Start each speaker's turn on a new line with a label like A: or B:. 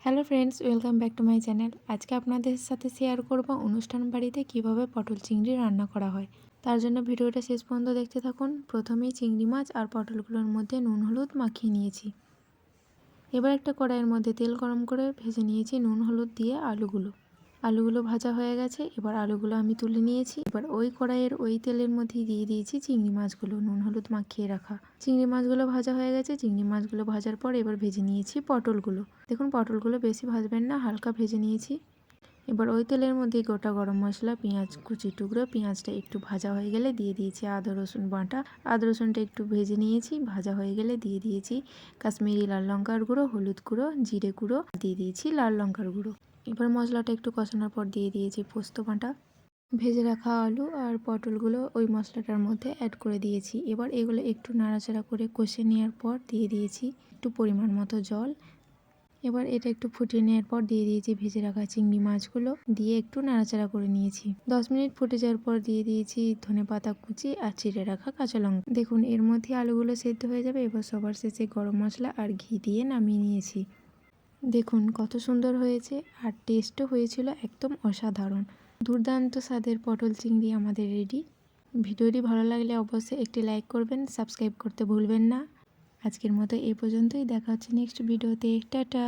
A: Hello friends, welcome back to my channel. আজকে আপনাদের সাথে শেয়ার করব অনুষ্ঠান বাড়িতে কিভাবে পটল চিংড়ি রান্না করা হয়। তার জন্য ভিডিওটা শেষ পর্যন্ত দেখতে থাকুন। প্রথমেই চিংড়ি মাছ আর পটলগুলোর মধ্যে নুন হলুদ মাখিয়ে নিয়েছি। এবার একটা কড়াইয়ের মধ্যে তেল গরম করে ভেজে নিয়েছি নুন হলুদ দিয়ে আলুগুলো ভাজা হয়ে গেছে। এবার আলুগুলো আমি তুলে নিয়েছি। এবার ওই কড়াইয়ের ওই তেলের মধ্যেই দিয়ে দিয়েছি চিংড়ি মাছগুলো নুন হলুদ মাখিয়ে রাখা। চিংড়ি মাছগুলো ভাজা হয়ে গেছে। চিংড়ি মাছগুলো ভাজার পর এবার ভেজে নিয়েছি পটলগুলো। দেখুন পটলগুলো বেশি ভাজবেন না, হালকা ভেজে নিয়েছি। এবার ওই তেলের মধ্যে গোটা গরম মশলা, পেঁয়াজ কুচি টুকরো, পেঁয়াজটা একটু ভাজা হয়ে গেলে দিয়ে দিয়েছি আদা রসুন বাটা। আদা রসুনটা একটু ভেজে নিয়েছি। ভাজা হয়ে গেলে দিয়ে দিয়েছি কাশ্মীরি লাল লঙ্কার গুঁড়ো, হলুদ গুঁড়ো, জিরে গুঁড়ো, দিয়ে দিয়েছি লাল লঙ্কার গুঁড়ো। এবার মশলাটা একটু কষানোর পর দিয়ে দিয়েছি পোস্ত বাটা। ভেজে রাখা আলু আর পটলগুলো ওই মশলাটার মধ্যে অ্যাড করে দিয়েছি। এবার এগুলো একটু নাড়াচাড়া করে কষে নেওয়ার পর দিয়ে দিয়েছি একটু পরিমাণ মতো জল। এবার এটা একটু ফুটিয়ে নেওয়ার পর দিয়ে দিয়েছি ভেজে রাখা চিংড়ি মাছগুলো, দিয়ে একটু নাড়াচাড়া করে নিয়েছি। 10 মিনিট ফুটে যাওয়ার পর দিয়ে দিয়েছি ধনেপাতা কুচি আর চিড়ে রাখা কাঁচা লঙ্কা। দেখুন এর মধ্যে আলুগুলো সেদ্ধ হয়ে যাবে। এবার সবার শেষে গরম মশলা আর ঘি দিয়ে নামিয়ে নিয়েছি। দেখুন কত সুন্দর হয়েছে, আর টেস্টও হয়েছিল একদম অসাধারণ। দুর্দান্ত স্বাদের পটল চিংড়ি আমাদের রেডি। ভিডিওটি ভালো লাগলে অবশ্যই একটি লাইক করবেন, সাবস্ক্রাইব করতে ভুলবেন না। আজকের মতো এই পর্যন্তই। দেখা হচ্ছে নেক্সট ভিডিওতে। টাটা।